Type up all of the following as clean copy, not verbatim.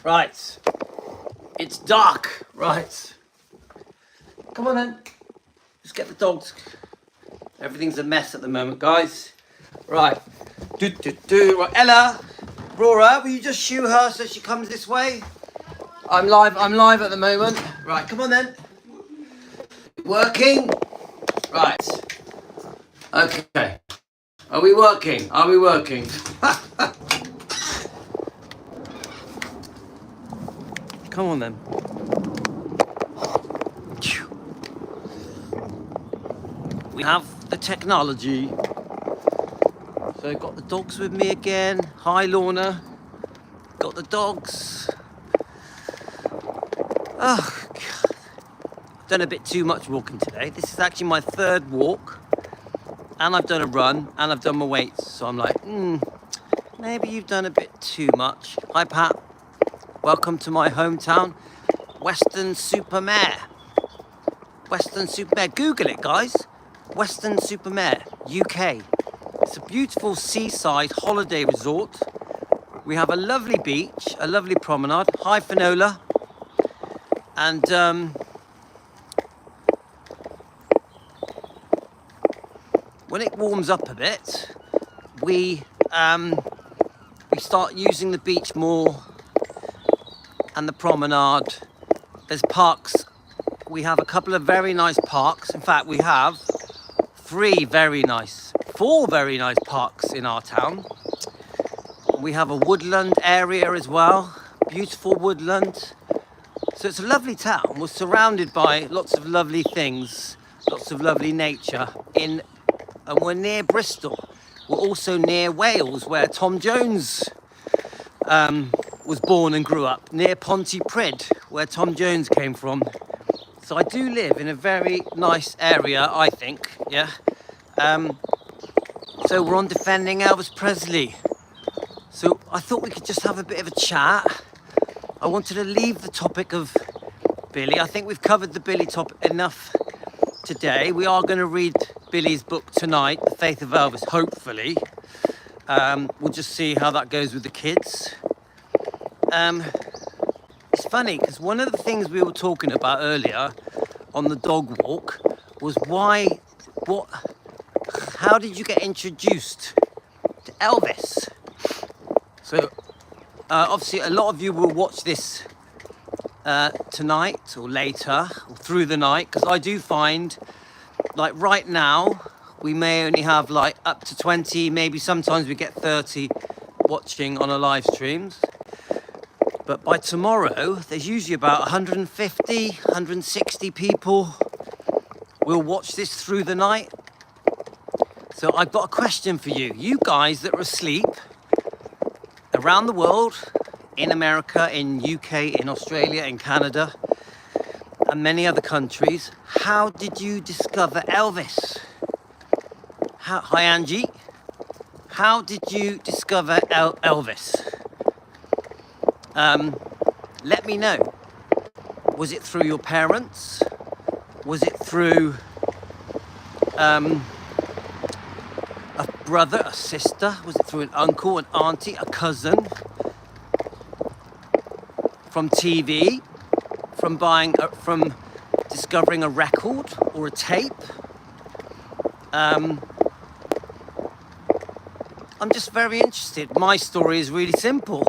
Right. It's dark. Right. Come on then. Let's get the dogs. Everything's a mess at the moment, guys. Right. Right. Ella, Rora, will you just shoo her so she comes this way? I'm live at the moment. Right, come on then. Working? Right. Okay. Are we working? Come on then. We have the technology. So I've got the dogs with me again. Hi Lorna. Got the dogs. Oh God. Done a bit too much walking today. This is actually my third walk. And I've done a run and I've done my weights. So I'm like, maybe you've done a bit too much. Hi Pat. Welcome to my hometown, Weston-super-Mare. Weston-super-Mare. Google it, guys. Weston-super-Mare, UK. It's a beautiful seaside holiday resort. We have a lovely beach, a lovely promenade. Hi, Finola. And when it warms up a bit, we start using the beach more and the promenade. There's parks. We have a couple of very nice parks. In fact, we have four very nice parks in our town. We have a woodland area as well, beautiful woodland. So it's a lovely town. We're surrounded by lots of lovely things, lots of lovely nature, and we're near Bristol. We're also near Wales, where Tom Jones was born and grew up, near Pontypridd, where Tom Jones came from. So I do live in a very nice area, I think, yeah. So we're on defending Elvis Presley. So I thought we could just have a bit of a chat. I wanted to leave the topic of Billy. I think we've covered the Billy topic enough today. We are going to read Billy's book tonight, The Faith of Elvis, hopefully. We'll just see how that goes with the kids. It's funny because one of the things we were talking about earlier on the dog walk was how did you get introduced to Elvis? So obviously a lot of you will watch this tonight or later or through the night, because I do find, like right now, we may only have like up to 20, maybe sometimes we get 30 watching on our live streams. But by tomorrow, there's usually about 150, 160 people will watch this through the night. So I've got a question for you. You guys that are asleep around the world, in America, in UK, in Australia, in Canada, and many other countries, how did you discover Elvis? Hi Angie. How did you discover Elvis? Let me know. Was it through your parents? Was it through a brother, a sister? Was it through an uncle, an auntie, a cousin? From TV? From discovering a record or a tape? I'm just very interested. My story is really simple.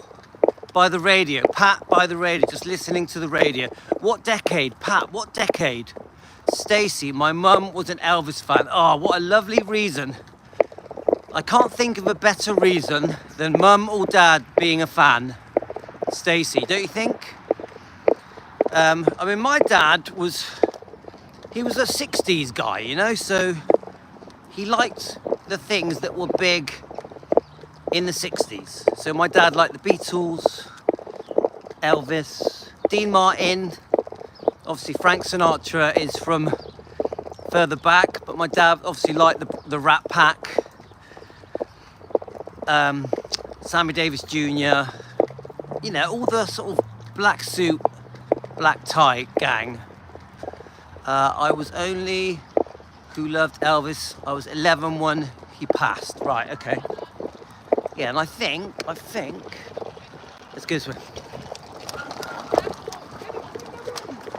By the radio, Pat, by the radio, just listening to the radio. What decade, Pat, what decade? Stacy, my mum was an Elvis fan. Oh, what a lovely reason. I can't think of a better reason than mum or dad being a fan. Stacy, don't you think? I mean, my dad was a 60s guy, you know, so he liked the things that were big in the 60s. So my dad liked the Beatles, Elvis, Dean Martin. Obviously Frank Sinatra is from further back, but my dad obviously liked the Rat Pack, Sammy Davis Jr., you know, all the sort of black suit, black tie gang. I was only who loved Elvis. I was 11 when he passed. Right, okay. Yeah, and I think, let's go this way.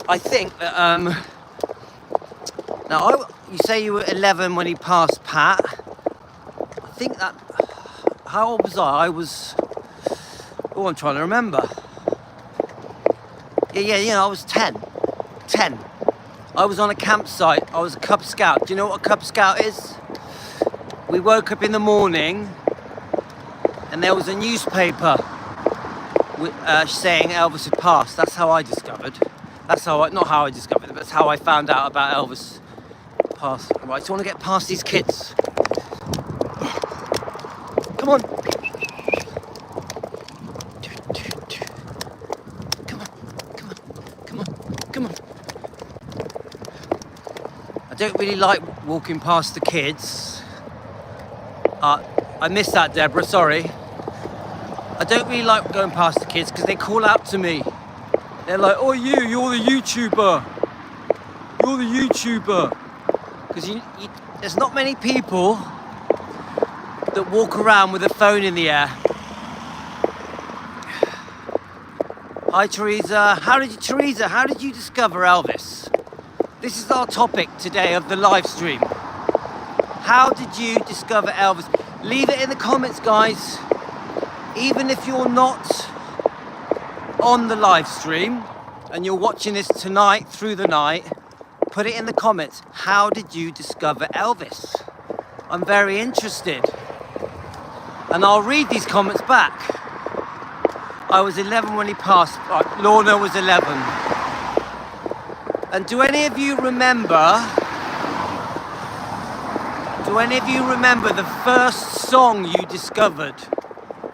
I think that, now, you say you were 11 when he passed Pat. I think that, how old was I? I was, oh, I'm trying to remember. Yeah, I was 10. 10. I was on a campsite. I was a Cub Scout. Do you know what a Cub Scout is? We woke up in the morning and there was a newspaper saying Elvis had passed. That's how I discovered. Not how I discovered it, but that's how I found out about Elvis passing. Right, so I want to get past these kids. Come on. Come on. I don't really like walking past the kids. I missed that, Deborah, sorry. I don't really like going past the kids because they call out to me. They're like, oh, you're the YouTuber. You're the YouTuber. Because there's not many people that walk around with a phone in the air. Hi, Teresa. How did you discover Elvis? This is our topic today of the live stream. How did you discover Elvis? Leave it in the comments, guys. Even if you're not on the live stream and you're watching this tonight through the night, put it in the comments. How did you discover Elvis? I'm very interested. And I'll read these comments back. I was 11 when he passed. Lorna was 11. And do any of you remember the first song you discovered?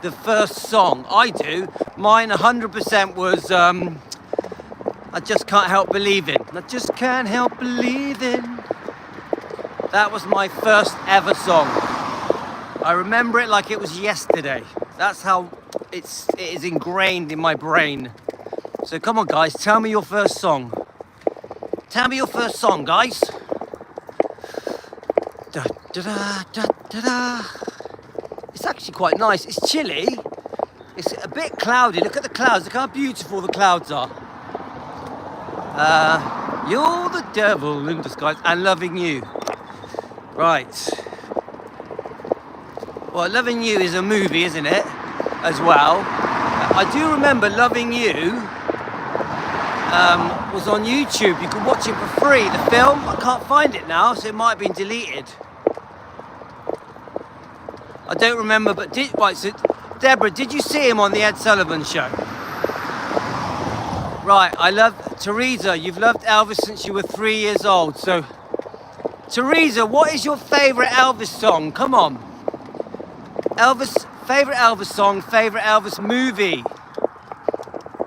The first song? I do. Mine 100% was I Just Can't Help Believing. I just can't help believing. That was my first ever song. I remember it like it was yesterday. That's how it is ingrained in my brain. So come on, guys, tell me your first song. Tell me your first song, guys. Da, da, da, da, da, da. It's actually quite nice. It's chilly. It's a bit cloudy. Look at the clouds. Look how beautiful the clouds are. You're the devil in disguise and Loving You. Right. Well, Loving You is a movie, isn't it? As well. I do remember Loving You was on YouTube. You could watch it for free. The film, I can't find it now, so it might have been deleted. I don't remember, but Deborah, did you see him on the Ed Sullivan Show? Right, I love Teresa. You've loved Elvis since you were 3 years old. So, Teresa, what is your favourite Elvis song? Come on. Favourite Elvis song, favourite Elvis movie.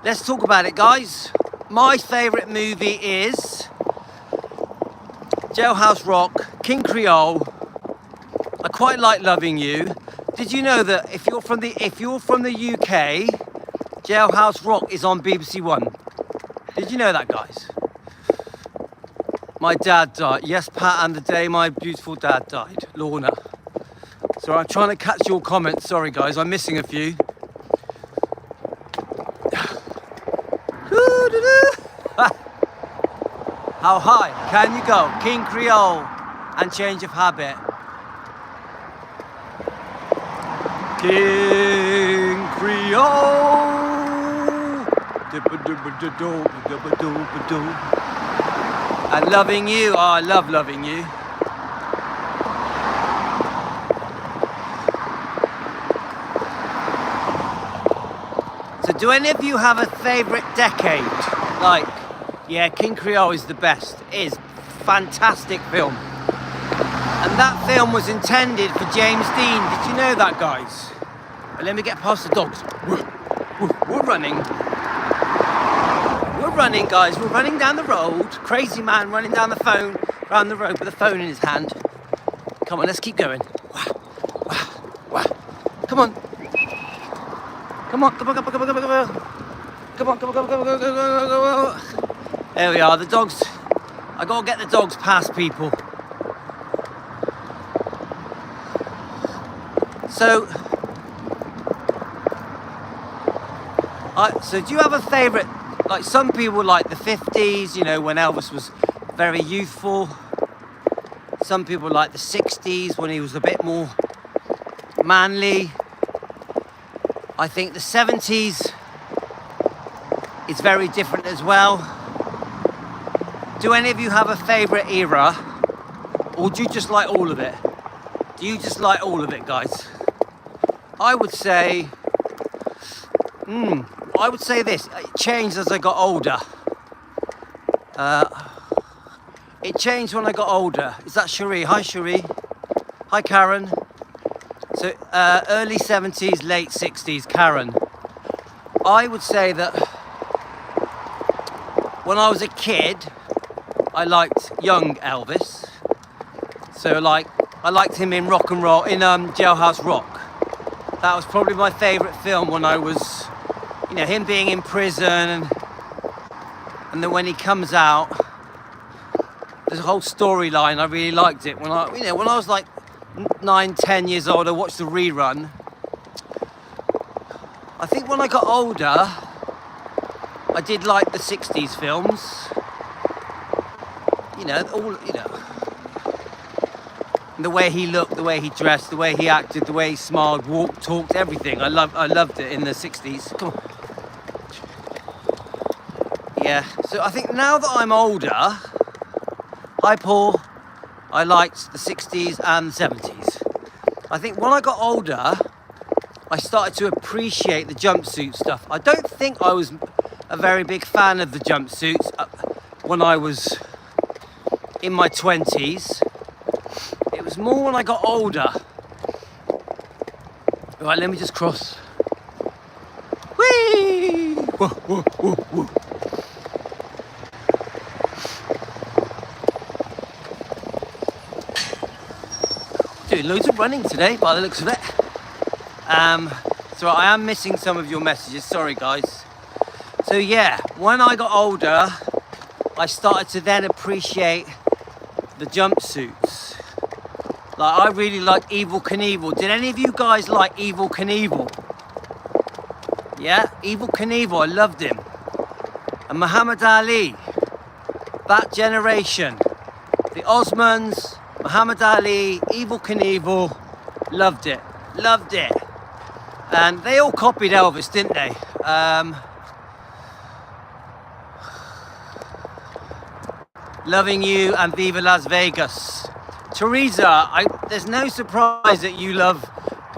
Let's talk about it, guys. My favourite movie is Jailhouse Rock, King Creole. I quite like Loving You. Did you know that if you're from the UK, Jailhouse Rock is on BBC One? Did you know that, guys? My dad died. Yes, Pat, and the day my beautiful dad died, Lorna. So I'm trying to catch your comments. Sorry, guys, I'm missing a few. How high can you go? King Creole and Change of Habit. King Creole. And Loving You. Oh, I love Loving You. So do any of you have a favourite decade? Like, yeah, King Creole is the best. It is fantastic film. And that film was intended for James Dean. Did you know that, guys? But let me get past the dogs. We're running. We're running, guys. We're running down the road. Crazy man running down the road with a phone in his hand. Come on, let's keep going. Wow. Come on. Come on. There we are, the dogs. I gotta get the dogs past people. So do you have a favourite Like some people like the 50s, you know, when Elvis was very youthful. Some people like the 60s when he was a bit more manly. I think the 70s is very different as well. Do any of you have a favourite era? Or do you just like all of it? Do you just like all of it, guys? I would say this. It changed as I got older. It changed when I got older. Is that Cherie? Hi, Cherie. Hi, Karen. So, early 70s, late 60s, Karen. I would say that when I was a kid, I liked young Elvis. So, like, I liked him in Rock and Roll, in Jailhouse Rock. That was probably my favourite film when I was, you know, him being in prison, and then when he comes out, there's a whole storyline. I really liked it. When I was like 9, 10 years old, I watched the rerun. I think when I got older, I did like the 60s films. You know, the way he looked, the way he dressed, the way he acted, the way he smiled, walked, talked, everything. I loved it in the 60s. Come on. Yeah, so I think now that I'm older, hi Paul, I liked the 60s and the 70s. I think when I got older, I started to appreciate the jumpsuit stuff. I don't think I was a very big fan of the jumpsuits when I was in my 20s. It was more when I got older. Right, let me just cross. Whee! Whoa, whoa, whoa, whoa. Doing loads of running today by the looks of it. So I am missing some of your messages, sorry guys. So yeah, when I got older, I started to then appreciate the jumpsuits. Like, I really like Evel Knievel. Did any of you guys like Evel Knievel? Yeah, Evel Knievel, I loved him. And Muhammad Ali, that generation. The Osmonds, Muhammad Ali, Evel Knievel, loved it. And they all copied Elvis, didn't they? Loving You and Viva Las Vegas. Teresa, there's no surprise that you love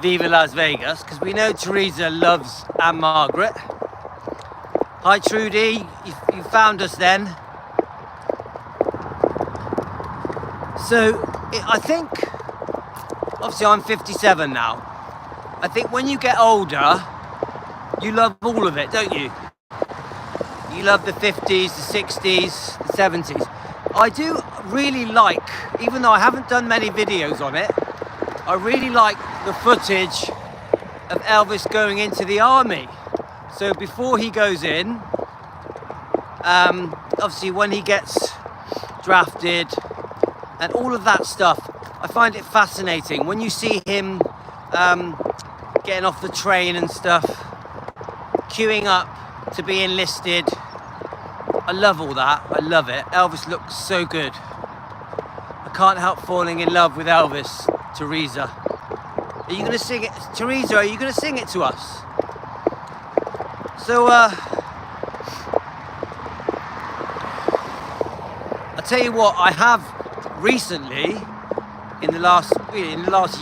Viva Las Vegas, because we know Teresa loves Anne Margaret. Hi Trudy, you found us then. So I think, obviously I'm 57 now. I think when you get older, you love all of it, don't you? You love the 50s, the 60s, the 70s. I do really like, even though I haven't done many videos on it, I really like the footage of Elvis going into the army. So before he goes in, obviously when he gets drafted and all of that stuff, I find it fascinating. When you see him getting off the train and stuff, queuing up to be enlisted, I love all that. I love it. Elvis looks so good. I can't help falling in love with Elvis. Teresa, are you going to sing it? Teresa, are you going to sing it to us? So, I'll tell you what, I have recently, in the last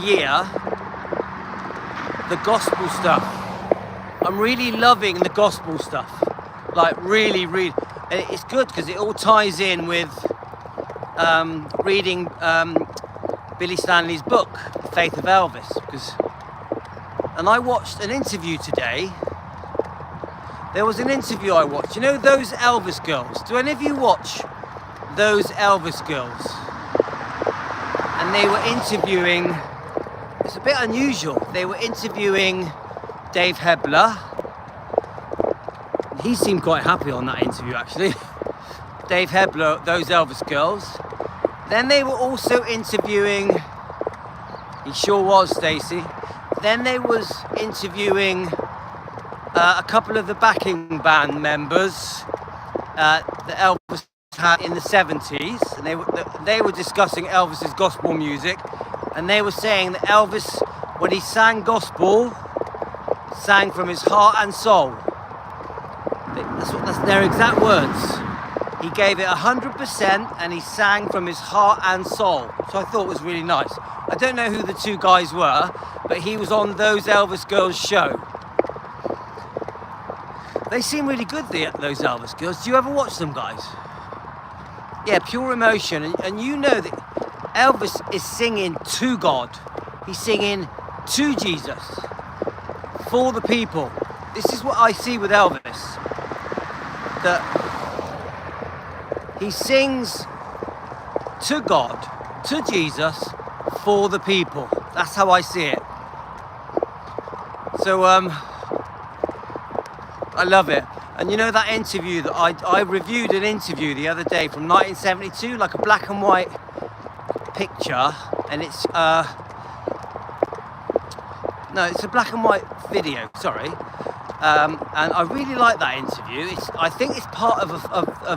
year, the gospel stuff. I'm really loving the gospel stuff. Like, really. And it's good because it all ties in with reading Billy Stanley's book, The Faith of Elvis. And I watched an interview today. There was an interview I watched. You know those Elvis girls? Do any of you watch those Elvis girls? And they were interviewing, it's a bit unusual, they were interviewing Dave Hebler. He seemed quite happy on that interview, actually. Dave Hebler, those Elvis girls. Then they were also interviewing, he sure was, Stacey. Then they was interviewing a couple of the backing band members that Elvis had in the 70s, and they were discussing Elvis's gospel music, and they were saying that Elvis, when he sang gospel, sang from his heart and soul. That's their exact words. He gave it 100% and he sang from his heart and soul. So I thought it was really nice. I don't know who the two guys were, but he was on those Elvis girls' show. They seem really good, those Elvis girls. Do you ever watch them, guys? Yeah, pure emotion. And you know that Elvis is singing to God. He's singing to Jesus, for the people. This is what I see with Elvis. That he sings to God, to Jesus, for the people. That's how I see it. So I love it. And you know that interview that I reviewed an interview the other day from 1972, like a black and white picture, and it's no, it's a black and white video, sorry. And I really like that interview. I think it's part of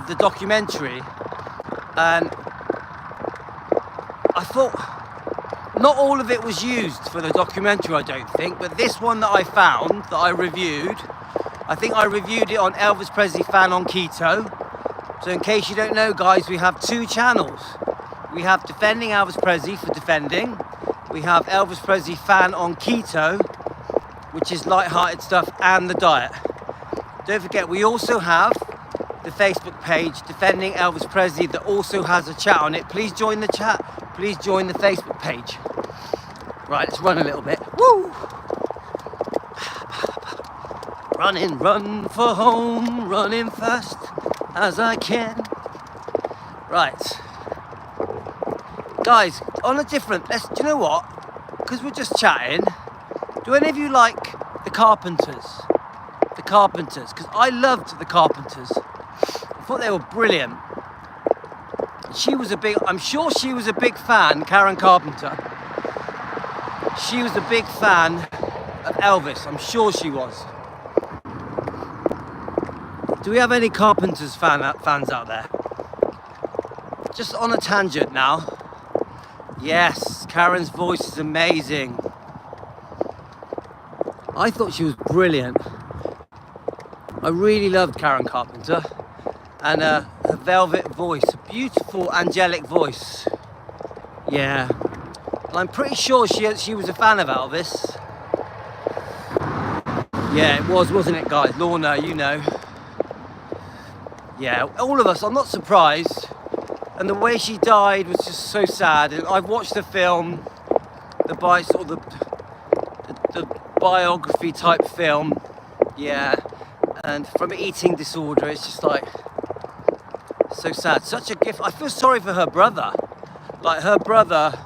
the documentary, and I thought not all of it was used for the documentary, I don't think, but this one that I found, that I reviewed, I think I reviewed it on Elvis Presley Fan on Keto. So in case you don't know, guys, we have two channels. We have Defending Elvis Presley for defending. We have Elvis Presley Fan on Keto, which is light-hearted stuff and the diet. Don't forget, we also have the Facebook page, Defending Elvis Presley, that also has a chat on it. Please join the chat. Please join the Facebook page. Right, let's run a little bit. Woo! Running, run for home, running fast as I can. Right. Guys, on a different, do you know what? Because we're just chatting, do any of you like the Carpenters? The Carpenters, because I loved the Carpenters. I thought they were brilliant. I'm sure she was a big fan, Karen Carpenter. She was a big fan of Elvis, I'm sure she was. Do we have any Carpenters fans out there? Just on a tangent now. Yes, Karen's voice is amazing. I thought she was brilliant. I really loved Karen Carpenter. And her velvet voice, a beautiful angelic voice. Yeah. And I'm pretty sure she was a fan of Elvis. Yeah, it was, wasn't it, guys? Lorna, you know. Yeah, all of us, I'm not surprised. And the way she died was just so sad. And I've watched the film, the biography type film. Yeah. And from an eating disorder, it's just like, so sad. Such a gift. I feel sorry for her brother. Like, her brother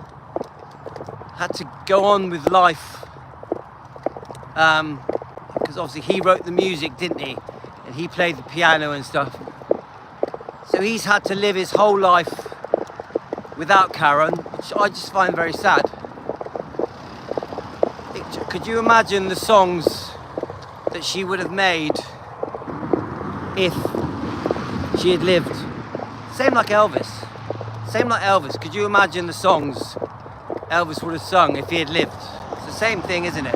had to go on with life. Because obviously he wrote the music, didn't he? And he played the piano and stuff. So he's had to live his whole life without Karen, which I just find very sad. Could you imagine the songs that she would have made if she had lived? Same like Elvis. Same like Elvis. Could you imagine the songs Elvis would have sung if he had lived? It's the same thing, isn't it?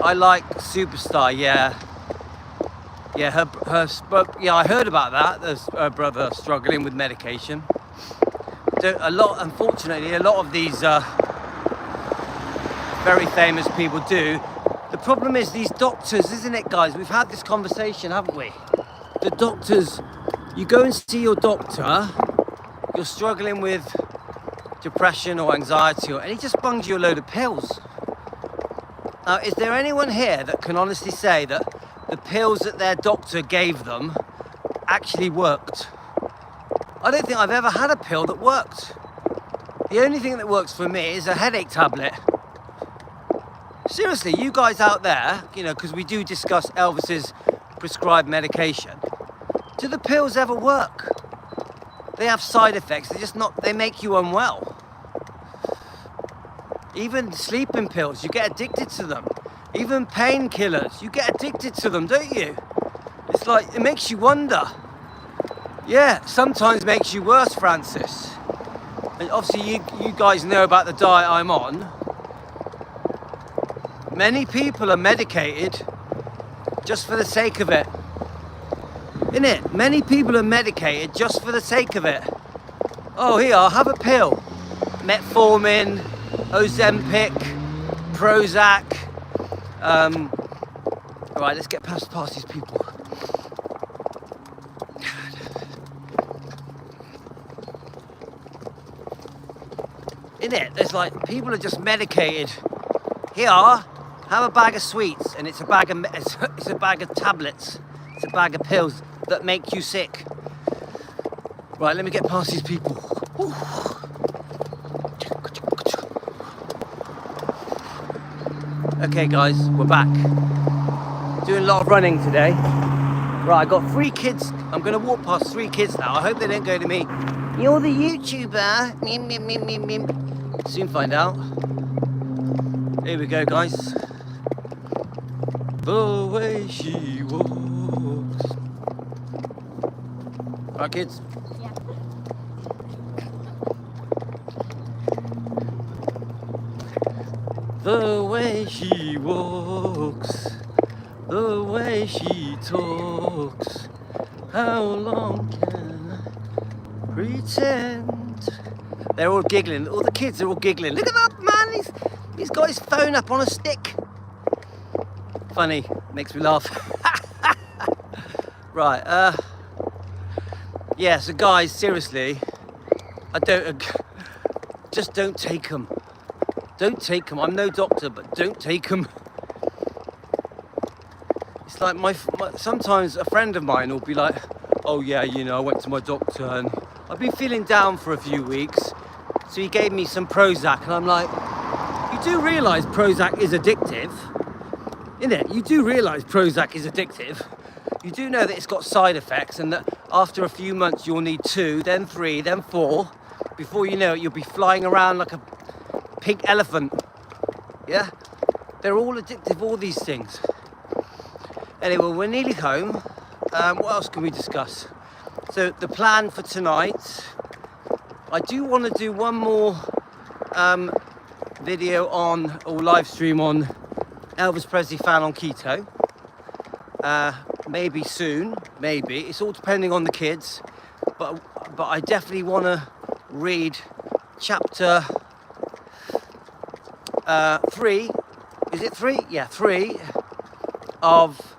I like Superstar, yeah. Yeah, I heard about that. There's her brother struggling with medication. Unfortunately, a lot of these very famous people do. The problem is these doctors, isn't it, guys? We've had this conversation, haven't we? The doctors, you go and see your doctor, you're struggling with depression or anxiety, and he just bungs you a load of pills. Now, is there anyone here that can honestly say that the pills that their doctor gave them actually worked? I don't think I've ever had a pill that worked. The only thing that works for me is a headache tablet. Seriously, you guys out there, you know, because we do discuss Elvis's prescribed medication. Do the pills ever work? They have side effects. They make you unwell. Even sleeping pills, you get addicted to them. Even painkillers, you get addicted to them, don't you? It's like, it makes you wonder. Yeah, sometimes makes you worse, Francis. And obviously you guys know about the diet I'm on. Many people are medicated just for the sake of it. Innit? Many people are medicated just for the sake of it. Oh, here, have a pill. Metformin, Ozempic, Prozac. Right, let's get past these people. Innit? There's like, people are just medicated. Here, have a bag of sweets, and it's a bag of tablets. It's a bag of pills that make you sick. Right, let me get past these people. Whew. Okay guys, we're back. Doing a lot of running today. Right, I got 3 kids. I'm gonna walk past 3 kids now. I hope they don't go to me, "You're the YouTuber." Mim, mim, mim, mim, mim. Soon find out. Here we go, guys. The way she walks. Right, kids. Yeah. The way she walks, the way she talks. How long can I pretend? They're all giggling. All the kids are all giggling. Look at that man. He's got his phone up on a stick. Funny. Makes me laugh. Right. Yeah. So guys, seriously, just don't take them. Don't take them. I'm no doctor, but don't take them. It's like sometimes a friend of mine will be like, "Oh yeah, you know, I went to my doctor and I've been feeling down for a few weeks, so he gave me some Prozac." And I'm like, you do realise Prozac is addictive, innit? You do realise Prozac is addictive. You do know that it's got side effects and that after a few months you'll need 2, then 3, then 4. Before you know it, you'll be flying around like a pink elephant. Yeah? They're all addictive, all these things. Anyway, we're nearly home. What else can we discuss? So the plan for tonight, I do want to do one more video on, or live stream on, Elvis Presley fan on keto. Maybe soon, maybe. It's all depending on the kids. But I definitely want to read chapter 3. Is it 3? Yeah, 3 of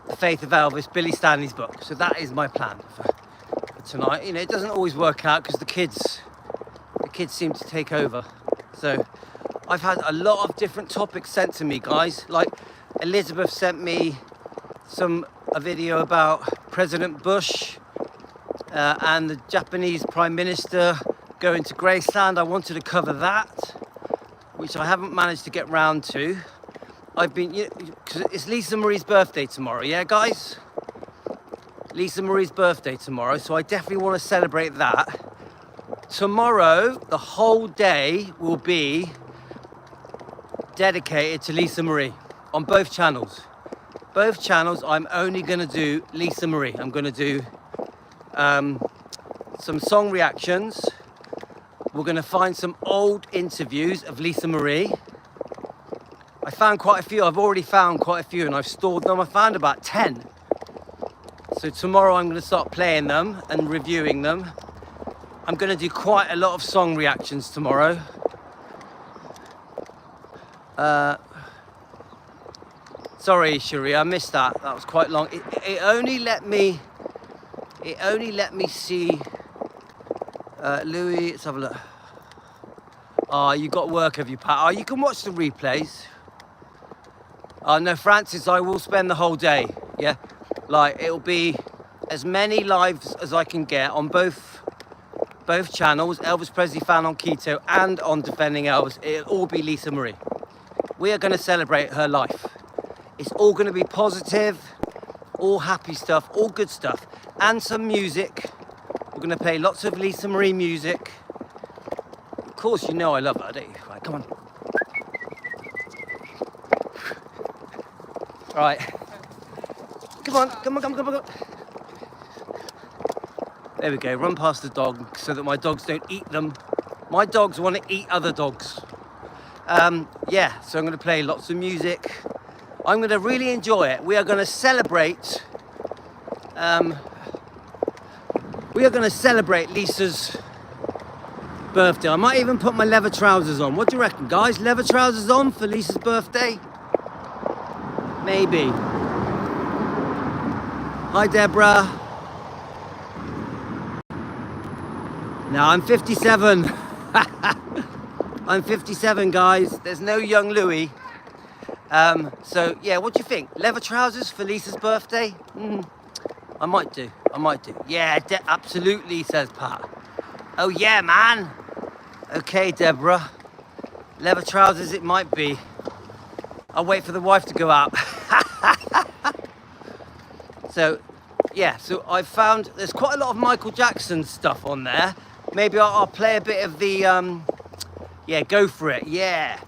The Faith of Elvis, Billy Stanley's book. So that is my plan for tonight. You know, it doesn't always work out because the kids seem to take over. So I've had a lot of different topics sent to me, guys. Like Elizabeth sent me a video about President Bush and the Japanese Prime Minister going to Graceland. I wanted to cover that, which I haven't managed to get round to. I've been, because it's Lisa Marie's birthday tomorrow, yeah, guys? Lisa Marie's birthday tomorrow, so I definitely want to celebrate that. Tomorrow, the whole day will be dedicated to Lisa Marie on both channels. Both channels, I'm only going to do Lisa Marie. I'm going to do some song reactions. We're going to find some old interviews of Lisa Marie. I found quite a few. I've already found quite a few and I've stored them. I found about 10. So tomorrow I'm going to start playing them and reviewing them. I'm going to do quite a lot of song reactions tomorrow. Sorry, Cherie, I missed that. That was quite long. It only let me see Louis. Let's have a look. Oh, you got work, have you, Pat? Oh, you can watch the replays. Oh no, Francis, I will spend the whole day. Yeah, like it'll be as many lives as I can get on both channels, Elvis Presley fan on keto and on Defending Elvis. It'll all be Lisa Marie. We are going to celebrate her life. It's all going to be positive, all happy stuff, all good stuff, and some music. We're going to play lots of Lisa Marie music. Of course, you know I love her, don't you? Right, come on. Right. Look at Come on, come on, come on, come on. There we go, run past the dog so that my dogs don't eat them. My dogs want to eat other dogs. Yeah, so I'm going to play lots of music. I'm going to really enjoy it. We are going to celebrate. Lisa's birthday. I might even put my leather trousers on. What do you reckon, guys? Leather trousers on for Lisa's birthday? Maybe. Hi, Deborah. No, I'm 57. I'm 57, guys. There's no young Louis. So, yeah, what do you think? Leather trousers for Lisa's birthday? I might do. Yeah, absolutely, says Pat. Oh, yeah, man. Okay, Deborah. Leather trousers it might be. I'll wait for the wife to go out. So, yeah, so I found there's quite a lot of Michael Jackson stuff on there. Maybe I'll play a bit of the, yeah, go for it, yeah.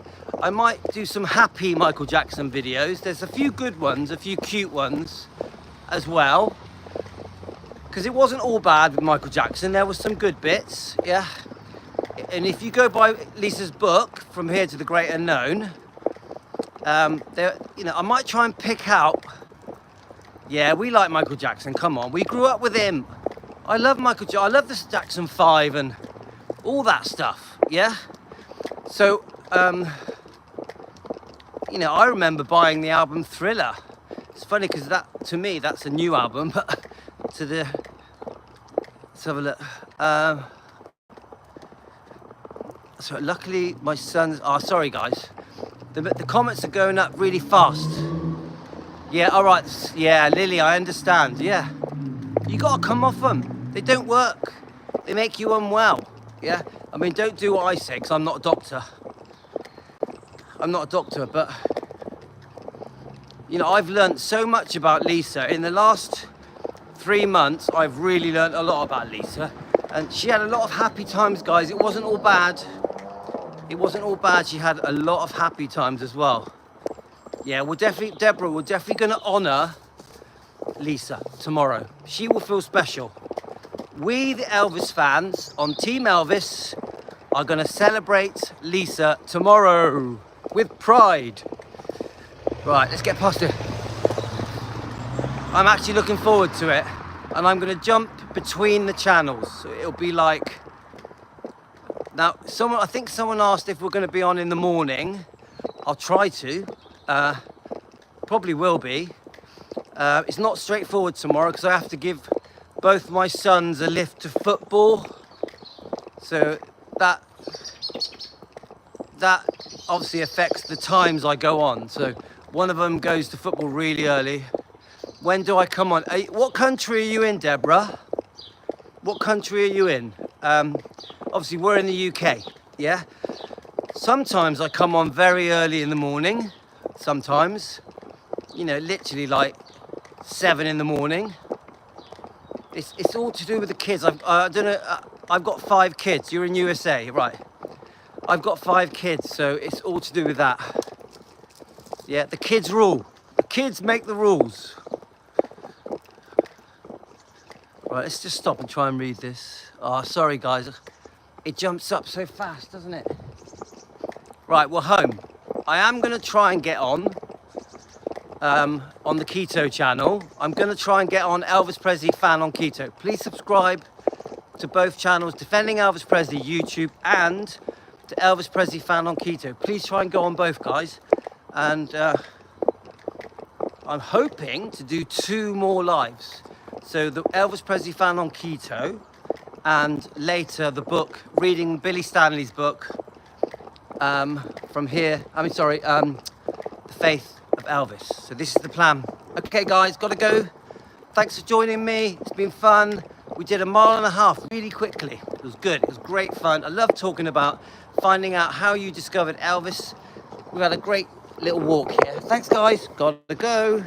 I might do some happy Michael Jackson videos. There's a few good ones, a few cute ones as well. Because it wasn't all bad with Michael Jackson. There was some good bits, yeah. And if you go by Lisa's book, From Here to the Great Unknown, you know, I might try and pick out. Yeah, we like Michael Jackson. Come on, we grew up with him. I love Michael Jackson. I love the Jackson 5 and all that stuff. Yeah. So, you know, I remember buying the album Thriller. It's funny because that, to me, that's a new album, but to the. Let's have a look. So luckily my son's. Oh, sorry guys. The comments are going up really fast. Yeah, all right. Yeah, Lily, I understand. Yeah, you gotta come off them. They don't work. They make you unwell. Yeah, I mean, don't do what I say, because I'm not a doctor. I'm not a doctor, but you know, I've learned so much about Lisa. In the last 3 months, I've really learned a lot about Lisa, and she had a lot of happy times, guys. It wasn't all bad. It wasn't all bad. She had a lot of happy times as well. Yeah, Deborah, we're definitely going to honour Lisa tomorrow. She will feel special. We, the Elvis fans on Team Elvis, are going to celebrate Lisa tomorrow with pride. Right, let's get past it. I'm actually looking forward to it, and I'm going to jump between the channels. So it'll be like. Now, I think someone asked if we're going to be on in the morning. I'll try to. Probably will be. It's not straightforward tomorrow because I have to give both my sons a lift to football. So that obviously affects the times I go on. So one of them goes to football really early. When do I come on? What country are you in, Deborah? What country are you in? Obviously, we're in the UK, yeah? Sometimes I come on very early in the morning. Sometimes, you know, literally like 7 in the morning. It's all to do with the kids. I don't know. I've got 5 kids. You're in USA, right? I've got 5 kids, so it's all to do with that. Yeah, the kids rule. The kids make the rules. Right, let's just stop and try and read this. Oh, sorry, guys. It jumps up so fast, doesn't it? Right, we're home. I am going to try and get on the Keto channel. I'm going to try and get on Elvis Presley Fan on Keto. Please subscribe to both channels, Defending Elvis Presley YouTube and to Elvis Presley Fan on Keto. Please try and go on both, guys. And I'm hoping to do 2 more lives. So the Elvis Presley Fan on Keto, and later the book, reading Billy Stanley's book, From Here, The Faith of Elvis. So this is the plan. Okay guys, gotta go. Thanks for joining me. It's been fun. We did 1.5 miles really quickly. It was good. It was great fun. I love talking about finding out how you discovered Elvis. We've had a great little walk here. Thanks guys. Gotta go.